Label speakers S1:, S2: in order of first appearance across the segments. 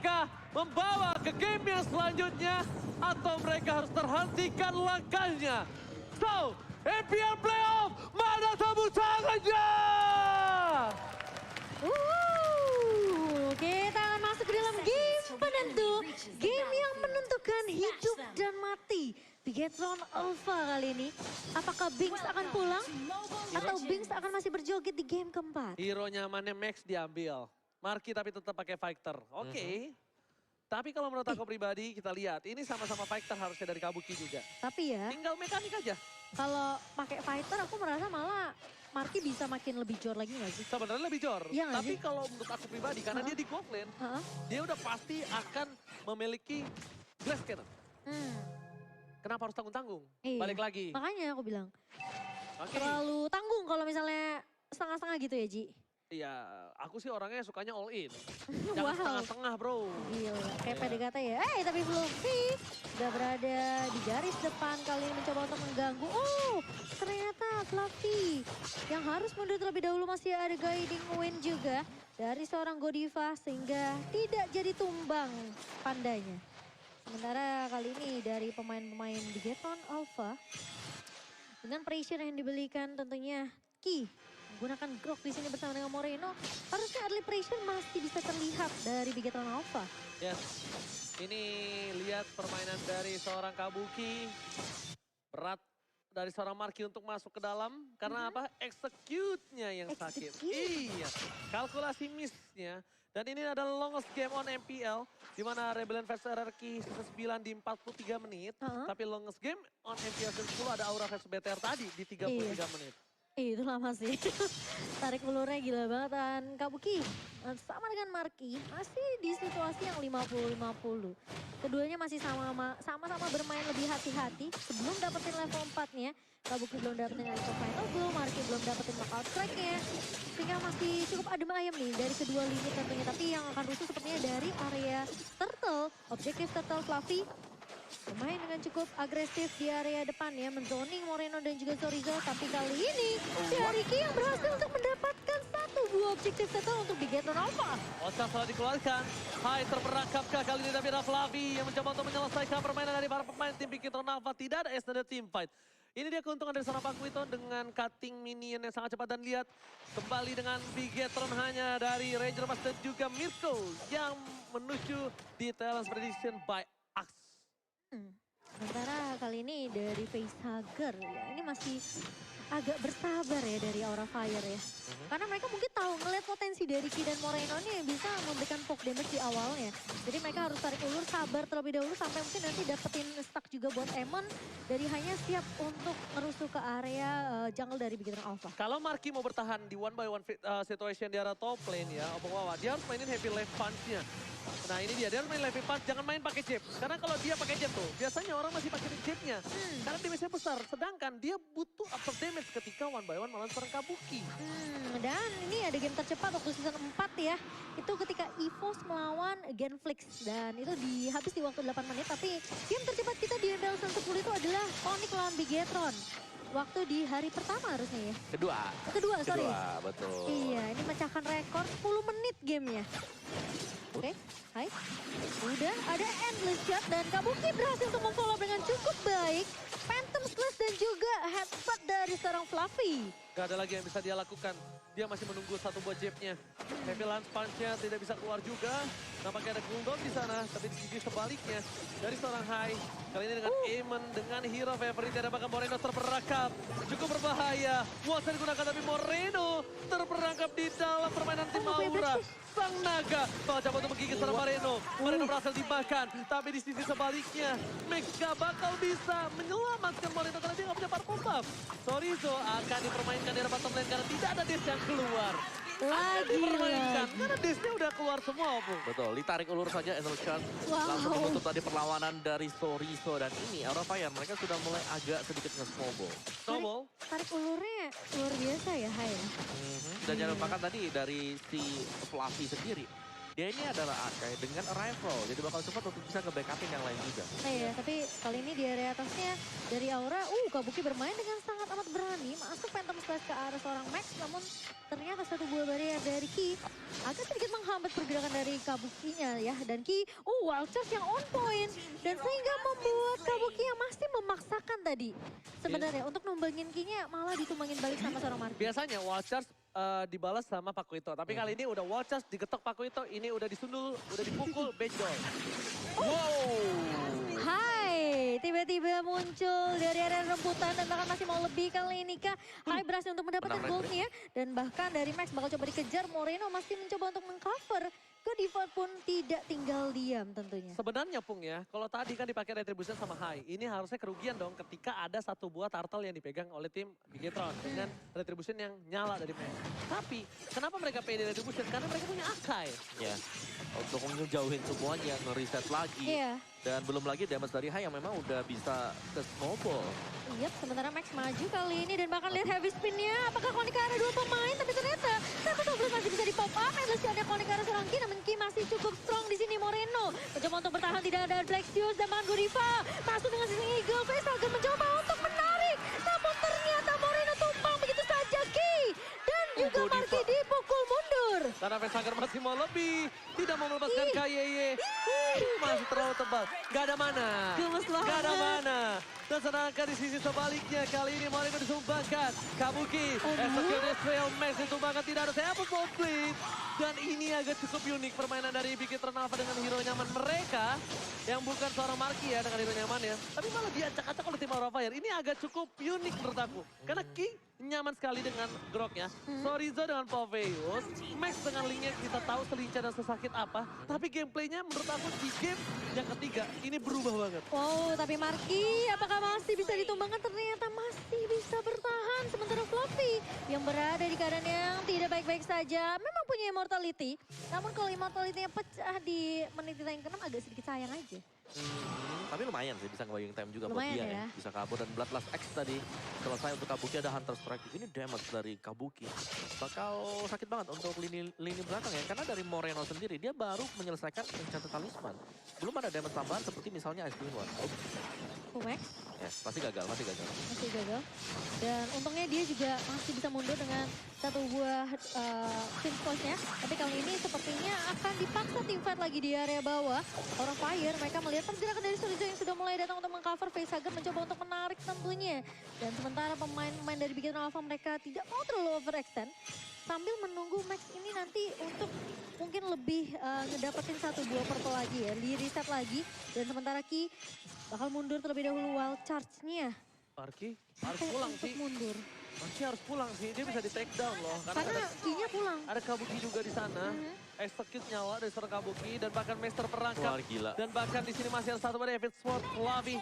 S1: mereka membawa ke game yang selanjutnya atau mereka harus terhentikan langkahnya? So, MPL Playoff, mana tepuk tangannya?
S2: Kita akan masuk ke dalam game penentu. Game yang menentukan hidup dan mati. Bigetron Alpha kali ini. Apakah Binks akan pulang? Atau Binks akan masih berjoget di game keempat?
S1: Hero nyamannya Max diambil. Marky tapi tetap pakai fighter. Oke. Tapi kalau menurut aku pribadi kita lihat. Ini sama-sama fighter harusnya dari Kabuki juga.
S2: Tapi ya,
S1: Tinggal mekanik aja.
S2: kalau pakai fighter aku merasa malah Marky bisa makin lebih jor lagi gak sih?
S1: Sebenarnya lebih jor.
S2: Iya nggak
S1: Tapi
S2: sih?
S1: kalau menurut aku pribadi karena dia di gold lane.
S2: Heeh.
S1: Dia udah pasti akan memiliki glass cannon. Kenapa harus tanggung-tanggung?
S2: Iya.
S1: Balik lagi.
S2: Makanya aku bilang,
S1: Oke.
S2: terlalu tanggung kalau misalnya setengah-setengah gitu ya Ji.
S1: Iya, aku sih orangnya sukanya all in.
S2: Wow.
S1: Jangan setengah-setengah bro.
S2: Gila, kayak
S1: Iya.
S2: PDKT ya. Tapi Fluffy sudah berada di garis depan kali ini mencoba untuk mengganggu. Oh, ternyata Fluffy yang harus mundur terlebih dahulu masih ada guiding wind juga dari seorang Godiva sehingga tidak jadi tumbang pandanya. Sementara kali ini dari pemain-pemain Bigetron Alpha dengan pressure yang dibelikan tentunya Ki menggunakan Grok di sini bersama dengan Moreno, harusnya early pressure masih bisa terlihat dari Bigetron Alpha.
S1: Yes. Ini lihat permainan dari seorang Kabuki. Berat dari seorang Marky untuk masuk ke dalam. Karena apa? Execute-nya yang sakit.
S2: Execute.
S1: Iya. Kalkulasi miss-nya. Dan ini adalah longest game on MPL. Di mana Rebellion vs RRQ sisa 9 di 43 menit. Tapi longest game on MPL season 10 ada Aura vs BTR tadi di 33 menit.
S2: Itu lama sih. Tarik ulurnya gila banget. Dan Kabuki sama dengan Marky masih di situasi yang 50-50. Keduanya masih sama-sama bermain lebih hati-hati sebelum dapetin level 4-nya. Kabuki belum dapetin level final goal, Marky belum dapetin knockout strike-nya. Sehingga masih cukup adem ayem nih dari kedua lini tentunya. Tapi yang akan rusuh sepertinya dari area Turtle, objektif Turtle Fluffy. Bermain dengan cukup agresif di area depan ya, menzoning Moreno dan juga Sorizo. Tapi kali ini dari Ki yang berhasil untuk mendapatkan satu buah objektif Turtle untuk Bigetron Alpha.
S1: Oscar telah dikeluarkan. Hai, terperangkapkah kali ini tapi Flavi yang mencoba untuk menyelesaikan permainan dari para pemain tim Bigetron Alpha. Tidak ada extended team fight. Ini dia keuntungan dari seorang Pakuito dengan cutting minion yang sangat cepat. Dan lihat kembali dengan Bigetron hanya dari Ranger Mas dan juga Mirko yang menuju di Talents Prediction by Axe.
S2: Sementara kali ini dari Facehugger ya, ini masih agak bersabar ya dari Aura Fire ya. Karena mereka mungkin tahu ngeliat potensi dari Ki dan Moreno ini bisa memberikan poke damage di awalnya. Jadi mereka harus tarik ulur, sabar terlebih dahulu sampai mungkin nanti dapetin stuck juga buat Emon. Dari hanya siap untuk merusuh ke area jungle dari Bigetron Alpha.
S1: Kalau Marky mau bertahan di one by one situation di area top lane ya, Opung Wawa, dia harus mainin heavy left punch-nya. Nah ini dia harus main heavy punch, jangan main pakai jab. Karena kalau dia pakai jab tuh, biasanya orang masih pakai jabnya. Karena damage-nya besar, sedangkan dia butuh absorb damage ketika one by one melawan seorang Kabuki.
S2: Dan ini ada game tercepat waktu season 4 ya. Itu ketika EVOS melawan Genflix. Dan itu habis di waktu 8 menit. Tapi game tercepat kita di MPL Season 10 itu adalah Onyx lawan Bigetron. Waktu di hari pertama harusnya ya. Kedua, sorry.
S3: Betul.
S2: Iya, ini mecahkan rekor 10 menit gamenya. Oke, hai. Udah ada endless shot dan Kabuki berhasil untuk memfollow dengan cukup baik. Phantom Slash dan juga headshot dari seorang Fluffy.
S1: Gak ada lagi yang bisa dia lakukan. Dia masih menunggu satu buah jabnya. Heavy lance punch-nya tidak bisa keluar juga. Nampaknya ada cooldown di sana, tapi di sisi sebaliknya dari seorang Hai. Kali ini dengan Eamon, dengan hero favorit ada bahkan Moreno terperangkap. Cukup berbahaya. Watson digunakan tapi Moreno terperangkap di dalam permainan tim Aura. Sang naga bakal coba untuk menggigit seorang Moreno. Moreno berhasil dimakan, tapi di sisi sebaliknya Max gak bakal bisa menyelamatkan Moreno karena dia gak punya purple buff. Sorizo akan dipermainkan di area bottom lane karena tidak ada dash yang keluar. Akan dipermainkan karena dashnya udah keluar semua, Opung.
S3: Betul, ditarik ulur saja Ezelchan. Langsung menutup tadi perlawanan dari Sorizo. Dan ini Aura Fire, mereka sudah mulai agak sedikit nge-snowball.
S1: Snowball.
S2: Tarik ulurnya luar biasa ya, Hai.
S3: Dan jangan lupakan tadi dari si Fluffy sendiri. dia ini adalah Akai dengan arrival. Jadi bakal cepat untuk bisa nge-backupin yang lain juga.
S2: Iya, tapi kali ini di area atasnya dari Aura, Kabuki bermain dengan sangat amat berani. Masuk Phantom Slash ke arah seorang Max, namun ternyata satu buah barrier dari Ki agak sedikit menghambat pergerakan dari Kabukinya ya. Dan Ki, wild charge yang on point. Dan sehingga membuat Kabuki yang masih memaksakan tadi. Sebenarnya untuk numbangin Ki-nya malah ditumbangin balik sama seorang Marky.
S1: Biasanya wall charge dibalas sama Pakuito. Tapi kali ini udah wall charge digetok Pakuito. Ini udah disundul, udah dipukul, benjol. Wow.
S2: Hai, tiba-tiba muncul dari area rembutan dan bahkan masih mau lebih kali ini Kak. Hai berhasil untuk mendapatkan
S3: Menang,
S2: goldnya. Dan bahkan dari Max bakal coba dikejar, Moreno masih mencoba untuk mengcover. Kodiva pun tidak tinggal diam tentunya.
S1: Sebenarnya Pung ya, kalau tadi kan dipakai Retribution sama High, ini harusnya kerugian dong ketika ada satu buah turtle yang dipegang oleh tim Bigetron dengan Retribution yang nyala dari Max. Tapi kenapa mereka pede Retribution? Karena mereka punya Akai.
S3: Ya, untuk ngejauhin semuanya, nge-reset lagi.
S2: Iya.
S3: Dan belum lagi damage dari Hai yang memang udah bisa ke snowball.
S2: Iya, sementara Max maju kali ini dan bahkan lihat heavy spin-nya. Apakah Konikara ada dua pemain? Tapi ternyata Satu Soblet masih bisa di pop up. Endless ada Konikara seorang Ki, namun Ki masih cukup strong di sini. Moreno mencoba untuk bertahan, tidak ada Flexius dan bahkan Godiva. Masuk dengan Sising Eagle, Facehagen mencoba untuk menarik. Namun ternyata Moreno tumpang begitu saja Ki. Dan juga
S1: Godiva.
S2: Marky dipukul mundur.
S1: Karena Facehagen masih mau lebih, tidak mau melepaskan KYY. Masih terlalu tebal, gak ada mana.
S2: Gemes banget.
S1: Gak ada mana. Dan sedangkan di sisi sebaliknya, kali ini Moreno disumbangkan. Kabuki, Executive Trail Max ditumbangkan, tidak ada siapa komplit. Dan ini agak cukup unik permainan dari Bigetron Alpha dengan hero nyaman mereka. Yang bukan seorang Marky ya dengan hero nyaman ya. Tapi malah diacak-acak oleh tim Aura Fire. Ini agak cukup unik menurut aku. Karena Ki nyaman sekali dengan groknya. Sorizo dengan Poveus. Max dengan linknya kita tahu selincah dan sesakit apa. Tapi gameplaynya menurut aku di game yang ketiga ini berubah banget.
S2: Wow, tapi Marky apakah masih bisa ditumbangkan? Ternyata masih bisa bertahan. Sementara Fluffy yang berada di keadaan yang tidak baik-baik saja. Memang punya immortality. Namun kalau immortality-nya pecah di menit yang ke-6 agak sedikit sayang aja.
S3: Tapi lumayan sih bisa nge-buying time juga buat
S2: Lumayan
S3: dia
S2: ya.
S3: ya. Bisa kabur dan Bloodlust X tadi selesai untuk Kabuki, ada Hunter Strike. Ini damage dari Kabuki. Bakal sakit banget untuk lini belakang ya. Karena dari Moreno sendiri dia baru menyelesaikan Enchanted Talisman. Belum ada damage tambahan seperti misalnya Ice Queen One.
S2: Max
S3: Ya, pasti gagal, masih gagal.
S2: masih gagal. Dan untungnya dia juga masih bisa mundur dengan satu buah Queen's Coast-nya. Tapi kali ini sepertinya akan dipaksa teamfight lagi di area bawah. Aura Fire mereka melihat pergerakan dari Sorizo yang sudah mulai datang untuk mengcover. Facehagen mencoba untuk menarik tentunya. Dan sementara pemain-pemain dari Bigetron Alpha mereka tidak mau terlalu overextend. Sambil menunggu Max ini nanti untuk mungkin lebih ngedapetin satu buah purple lagi ya. Di reset lagi. Dan sementara Ki bakal mundur terlebih dahulu wild charge-nya.
S1: Marky harus pulang
S2: Untuk
S1: sih.
S2: mundur.
S1: Marky harus pulang sih. Dia bisa di take down loh.
S2: Karena Ki-nya pulang.
S1: ada Kabuki juga di sana. Execute nyawa dari seorang Kabuki dan bahkan Master perangkap.
S3: Wah, gila.
S1: Dan bahkan di sini masih ada satu pada David Sword, Fluffy.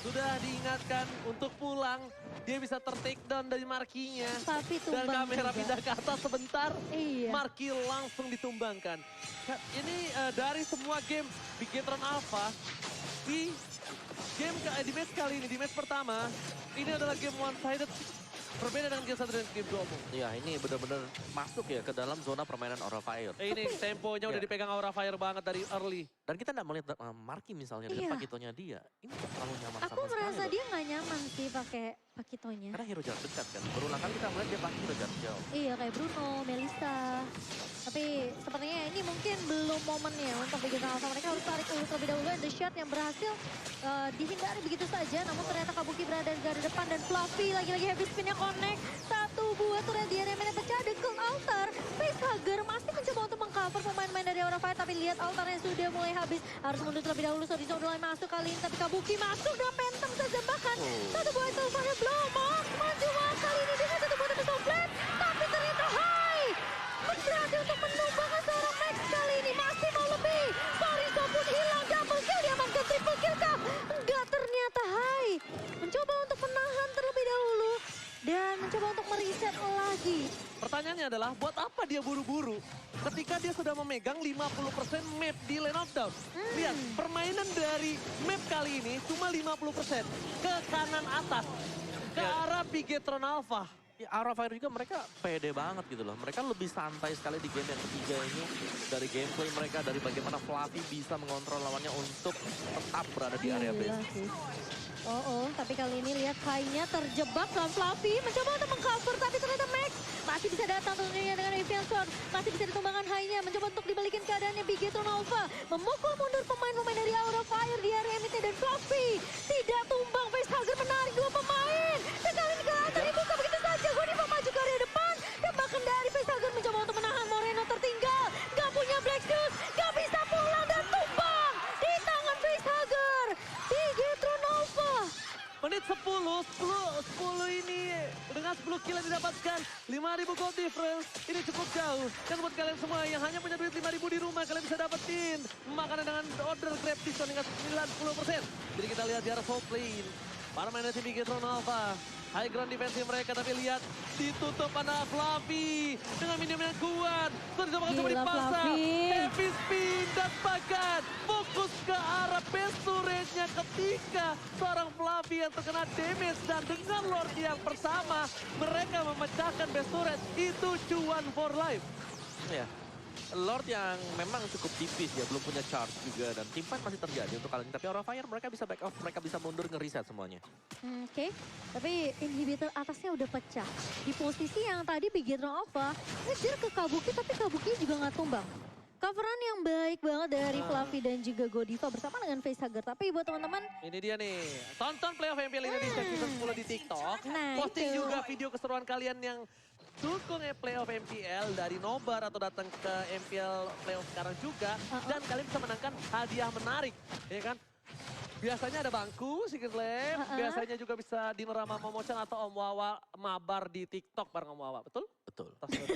S1: Sudah diingatkan untuk pulang. Dia bisa ter-take down dari Marky-nya.
S2: Tapi
S1: Dan
S2: tumbang
S1: kamera
S2: juga.
S1: pindah ke atas sebentar.
S2: Iya.
S1: Marky langsung ditumbangkan. Ini dari semua game Bigetron Alpha di di match kali ini, di match pertama, ini adalah game one-sided. Berbeda dengan game 1 dan game 2, Bung.
S3: Ya, ini benar-benar masuk ya ke dalam zona permainan Aura Fire.
S1: Ini temponya udah
S3: Iya.
S1: dipegang Aura Fire banget dari early.
S3: Dan kita nggak melihat Marky misalnya
S2: Iya.
S3: dengan Pakitonya dia. Ini nggak terlalu nyaman
S2: Aku
S3: sama sekali.
S2: merasa
S3: loh.
S2: dia nggak nyaman sih pakai Pakitonya.
S3: Karena hero jarak dekat kan. Berulang kali kita melihat dia pakai hero jarak jauh.
S2: Iya kayak Bruno, Melissa. Tapi sepertinya ini mungkin belum momennya untuk Bigetron Alpha. Mereka harus tarik ulur terlebih dahulu. And the shot yang berhasil dihindari begitu saja. Namun ternyata Kabuki berada di garda depan dan Fluffy lagi-lagi heavy spin-nya connect. Satu buah turret di area mana pecah. The Gold Altar. Facehagen masih mencoba untuk mengcover pemain-pemain dari Aura Fire. Tapi lihat altarnya sudah mulai habis. Harus mundur terlebih dahulu. Sorizo mulai masuk kali ini. Tapi Kabuki masuk dengan Phantom saja. Bahkan satu buah itu pada Blomok. Maju kali ini dengan satu buah itu Soblet. Tapi ternyata Hai berhasil untuk menumbangkan seorang Max kali ini. Masih mau lebih. Sorizo pun hilang. Double kill. Diamankan triple kill kah? Enggak, ternyata Hai mencoba untuk menahan terlebih dahulu. Dan mencoba untuk mereset lagi.
S1: Pertanyaannya adalah, buat apa dia buru-buru ketika dia sudah memegang 50% map di Lane of Dawn? Lihat, permainan dari map kali ini cuma 50%. Ke kanan atas, ke arah Bigetron Alpha.
S3: Ya, Aura Fire juga mereka pede banget gitu loh. Mereka lebih santai sekali di game yang ketiga ini. Dari gameplay mereka, dari bagaimana Fluffy bisa mengontrol lawannya untuk tetap berada di area
S2: Gila
S3: base.
S2: sih. Tapi kali ini lihat Kai-nya terjebak dan Fluffy mencoba untuk mengcover, tapi ternyata Max masih bisa datang tentunya dengan Evian Sword. Masih bisa ditumbangkan Hai-nya, mencoba untuk dibalikin keadaannya Bigetron Alpha. Memukul mundur pemain-pemain dari Aura Fire di area MT dan Fluffy. Tidak tumbang, Facehugger menarik dua pemain. Dan kali ini kelihatan dibuka begitu saja. Godiva maju ke area depan. Dan bahkan dari Facehugger mencoba untuk menahan Moreno tertinggal. Gak punya Black Shoes, gak bisa pulang dan tumbang di tangan Facehugger. Bigetron Alpha.
S1: Menit 10 ini dengan 10 kill yang didapatkan, 5.000 gold difference, ini cukup jauh. Dan buat kalian semua yang hanya punya duit 5.000 di rumah, kalian bisa dapetin makanan dengan order Grab diskon hingga 90%. Jadi kita lihat di arah full lane, para main tim Bigetron Alpha. High ground defense mereka, tapi lihat ditutup pada Fluffy dengan minimum yang kuat. Sudah dicoba kembali
S2: Gila,
S1: pasang.
S2: Fluffy.
S1: Heavy spin dan bahkan fokus ke arah best turret-nya ketika seorang Fluffy yang terkena damage. Dan dengan Lord yang bersama, mereka memecahkan best turret. Itu cuan for life.
S3: Ya, Lord yang memang cukup tipis ya, belum punya charge juga. Dan team fight masih terjadi untuk kali ini. Tapi Aura Fire mereka bisa back off, mereka bisa mundur nge-reset semuanya.
S2: Oke, tapi inhibitor atasnya udah pecah. Di posisi yang tadi Bigetron Alpha ngejar ke Kabuki, tapi Kabuki juga nggak tumbang. Coveran yang baik banget dari Fluffy dan juga Godiva bersama dengan Facehugger. Tapi buat teman-teman,
S1: Ini dia nih, tonton playoff MPL Indonesia season 10 di TikTok.
S2: Nah,
S1: Posting
S2: itu.
S1: juga video keseruan kalian yang dukung playoff MPL dari Nobar atau datang ke MPL playoff sekarang juga. Dan kalian bisa menangkan hadiah menarik, ya kan? Biasanya ada bangku, Secret Lab, biasanya juga bisa dinner sama Momochan atau Om Wawa mabar di TikTok bareng Om Wawa, betul?
S3: Betul.
S1: Tas dong.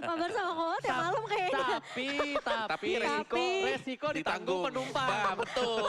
S2: mabar sama Kowat ya malam kayaknya.
S1: Tapi resiko ditanggung penumpang.
S3: Bah, betul.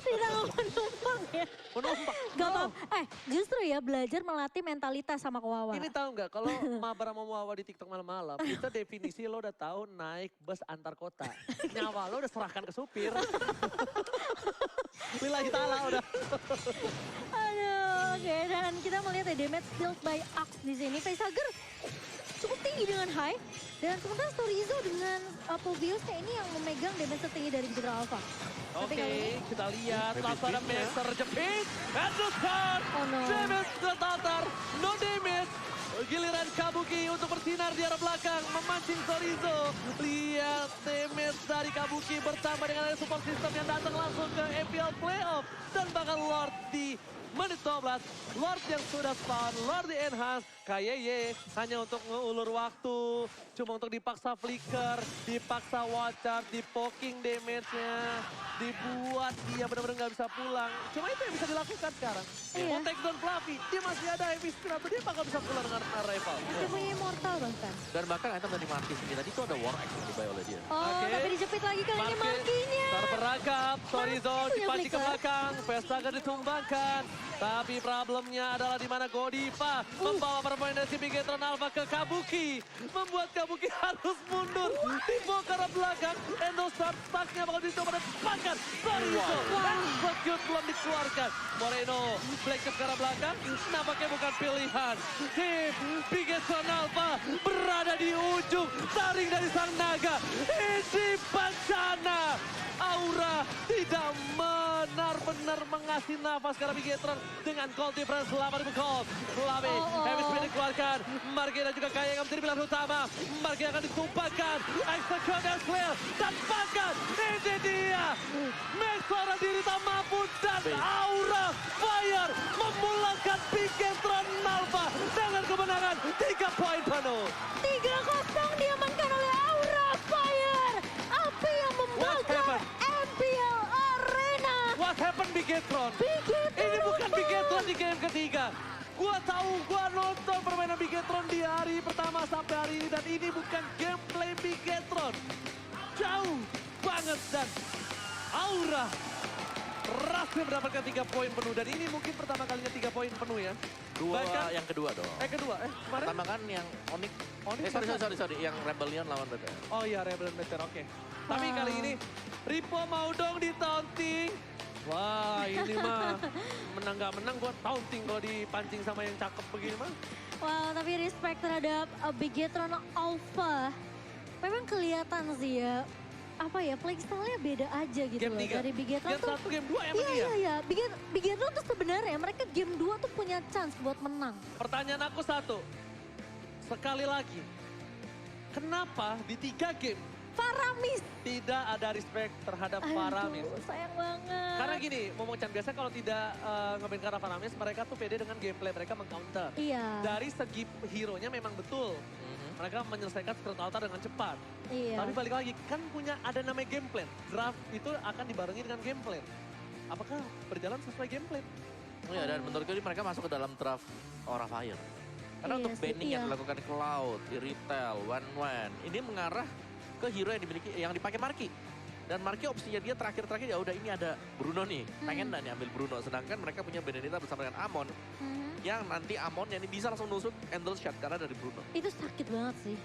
S2: Tidak mau penumpang ya.
S1: Penumpang.
S2: Gak apa-apa. Justru ya belajar melatih mentalitas sama Kawawa.
S1: Ini tahu nggak kalau mabar sama Wawa di TikTok malam-malam, itu definisi lo udah tahu naik bus antar kota. Nyawa lo udah serahkan ke supir. Lillahi ta'ala udah.
S2: Aduh, oke. Dan kita melihat ya damage dealt by Axe di sini. Facehugger cukup tinggi dengan high. Dan sementara Storizo dengan Pobiusnya ini yang memegang damage tertinggi dari Bigetron Alpha. Tapi kali ini,
S1: Oke, kita lihat
S3: Heavy
S1: langsung ada
S3: spin-nya.
S1: Max terjepit. And the start.
S2: Oh no.
S1: Damage tertatar. No damage. Giliran Kabuki untuk bersinar di arah belakang. Memancing Storizo. Lihat damage dari Kabuki bertambah dengan ada support system yang datang langsung ke MPL Playoff. Dan bakal Lord di menit 12. Lord yang sudah spawn. Lord di enhance. KYY hanya untuk ngeulur waktu. Cuma untuk dipaksa flicker. Dipaksa watcher. Di-poking damage-nya. Dibuat dia benar-benar nggak bisa pulang. Cuma itu yang bisa dilakukan sekarang.
S2: Iya.
S1: Mau take down Fluffy. Dia masih ada heavy spin atau dia bakal bisa pulang dengan arrival.
S2: masih punya immortal bahkan.
S3: Dan bahkan item dari Marquis ini tadi itu ada War Axe yang dibayar oleh dia.
S2: Oh,
S1: Oke.
S2: tapi dijepit lagi kali ini
S1: Marquez
S2: Monkey-nya.
S1: terperangkap, Storizo
S2: Marquez punya
S1: dipancing ke
S2: flicker.
S1: belakang, Facehugger ditumbangkan. Tapi problemnya adalah di mana Godiva membawa permain dari si Bigetron Alpha ke Kabuki. Membuat Kabuki harus mundur. Dibawa ke arah belakang, Endo start stuck-nya bakal dicoba dan pangkat. Storizo, execute belum dikeluarkan. Moreno, Black ke arah belakang, nampaknya bukan pilihan. Tim Bigetron Alpha berada di ujung, taring dari sang naga. Ini bencana. Aura tidak benar-benar mengasih nafas karena Bigetron dengan cold difference 8.000 cold. Fluffy, heavy spin dikeluarkan. Marquez dan juga Kaya yang menjadi pilihan utama. Marquez akan ditumpahkan. Execute dan clear. Tanpakan. Ini dia. Max seorang diri tak mampu dan Aura Fire memulangkan Bigetron Alpha dengan kemenangan 3 poin penuh.
S2: 3-0 diamankan oleh Aura Fire. Api yang membakar
S1: happened?
S2: MPL Arena.
S1: What happened Bigetron?
S2: Bigetron
S1: Ini bukan
S2: Alpha.
S1: Bigetron di game ketiga. Gua tahu, gua nonton permainan Bigetron di hari pertama sampai hari ini. Dan ini bukan gameplay Bigetron. Jauh banget dan Aura berhasil mendapatkan 3 poin penuh. Dan ini mungkin pertama kalinya 3 poin penuh ya. Bahkan-
S3: Yang kedua dong.
S1: kedua, kemarin?
S3: Pertama kan yang Onyx.
S1: Onyx
S3: Sorry. Yang Rebellion lawan BTR.
S1: Oh iya, Rebel Meteor, oke. Tapi kali ini Ripo mau dong di-taunting. Wah, ini mah menang gak menang buat taunting kalau dipancing sama yang cakep begini mah.
S2: Wow, tapi respect terhadap Bigetron Alpha. Memang kelihatan sih ya, apa ya, playstyle-nya beda aja gitu
S1: Game
S2: loh.
S1: 3.
S2: Dari Bigetron
S1: Game
S2: tuh,
S1: 1, game 2 emang iya.
S2: iya. Bigetron tuh sebenarnya mereka game 2 tuh punya chance buat menang.
S1: Pertanyaan aku satu, sekali lagi, kenapa di 3 game
S2: Faramis.
S1: tidak ada respect terhadap Faramis?
S2: Aduh, sayang banget.
S1: Karena gini, Momo Chan biasa kalau tidak nge-ban karena Faramis, mereka tuh pede dengan gameplay, mereka meng-counter.
S2: Iya.
S1: Dari segi hero-nya memang betul, mereka menyelesaikan Spirit Altar dengan cepat.
S2: Iya.
S1: Tapi balik lagi, kan punya ada namanya game plan. Draft itu akan dibarengi dengan game plan. Apakah berjalan sesuai game plan?
S3: Oh ya, dan menurutku ini mereka masuk ke dalam draft Aura Fire. Karena
S2: Iya
S3: untuk
S2: sih,
S3: banning yang
S2: iya.
S3: dilakukan Cloud, Iritel, Wan, ini mengarah ke hero yang dipakai Marki. Dan Marki opsinya dia terakhir-terakhir ya udah ini ada Bruno nih, pengen nggak nih ambil Bruno. Sedangkan mereka punya Benedetta bersama dengan Amon, yang nanti Amonnya ini bisa langsung nusuk Endless Shot karena dari Bruno.
S2: Itu sakit banget sih.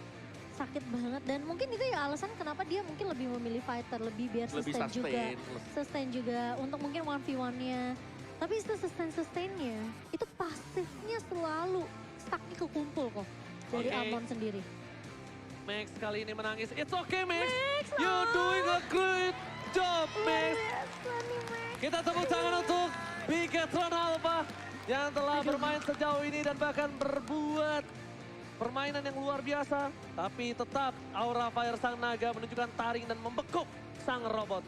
S2: Sakit banget dan mungkin itu ya alasan kenapa dia mungkin lebih memilih fighter, lebih biar
S3: Lebih
S2: sustain juga.
S3: sustain.
S2: Sustain juga untuk mungkin 1v1-nya. Tapi itu sustain-sustainnya, itu pasifnya selalu stucknya kekumpul kok dari
S1: Oke.
S2: Amon sendiri.
S1: Max kali ini menangis. It's okay Max,
S2: Max,
S1: you're doing a great job Max.
S2: Biasa nih, Max.
S1: Kita tepuk tangan untuk Bigetron Alpha yang telah
S2: Aduh.
S1: bermain sejauh ini dan bahkan berbuat permainan yang luar biasa. Tapi tetap Aura Fire Sang Naga menunjukkan taring dan membekuk sang robot.